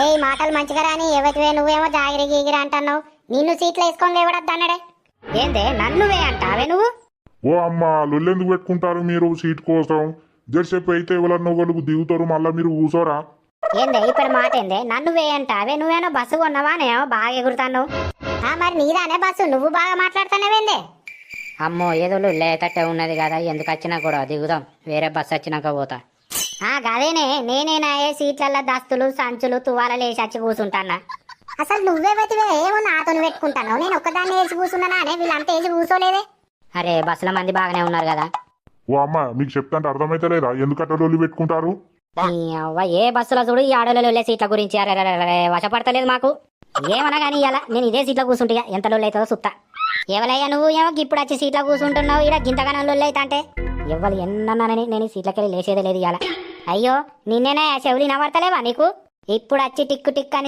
ఏ మాటలు మంచిగా రాని ఎవతివే నువ్వేమో జాగిరి గీగిరి అంటున్నావు. నిన్ను సీట్లు వేసుకొని లేవడద్దు అన్నాడే. ఏందే నన్నువే అంటావే నువ్వు? ఓ అమ్మ లొల్లెందుకు పెట్టుకుంటారు మీరు సీట్ కోసం? జర్సేపు అయితే ఎవరన్నా ఒకళ్ళు దిగుతారు, మళ్ళా మీరు కూసోరా? ఏందే ఇప్పుడు మాట ఏందే నన్ను వేయంటావే? నువ్వేనో బస్సు కొన్నావానేమో బాగా ఎగురుతాను. మరి నీదానే బస్సు, నువ్వు బాగా మాట్లాడుతున్నావేందే? అమ్మో ఏదో లేటట్టే ఉన్నది కదా, ఎందుకు వచ్చినా కూడా దిగుదాం, వేరే బస్సు వచ్చినాక పోతా. గదేనే నేనేనా సీట్లల్లో దస్తులు సంచులు తువ్వాలలు వేసి వచ్చి కూర్చుంటానా? అసలు నువ్వే బతివే ఏమో నాతో పెట్టుకుంటాను. నేను ఒక్కదాన్ని వేసి కూర్చున్నానా అనే వీళ్ళంతా వేసి కూర్చోలేదే. అరే బస్సుల మంది బాగానే ఉన్నారు కదా. ఓ అమ్మ మీకు చెప్తాంటే అర్థమైతే లేదా ఎందుకట్లా లొల్లి పెట్టుకుంటారు? ఈ అవ్వ ఏ బస్సులో చూడు ఈ ఆడోళ్ళు వెళ్ళే సీట్ల గురించి అరే వశపడతలేదు మాకు. ఏమన్నా కానీ ఇలా నేను ఇదే సీట్లో కూర్చుంటా, ఎంత లొల్లి అవుతుందో సుత్తా. ఎవలయ్యా నువ్వు ఏమో ఇప్పుడు వచ్చి సీట్లో కూర్చుంటున్నావు, ఇక్కడ గింతగానం లొల్లి అవుతా అంటే ఎవరు ఎన్నన్నానని నేను సీట్లకి వెళ్ళి లేచేదే లేదు ఇవాళ. అయ్యో నిన్నేనా చెవులు వినబడతలేవా నీకు? ఇప్పుడు వచ్చి టిక్కు టిక్ అని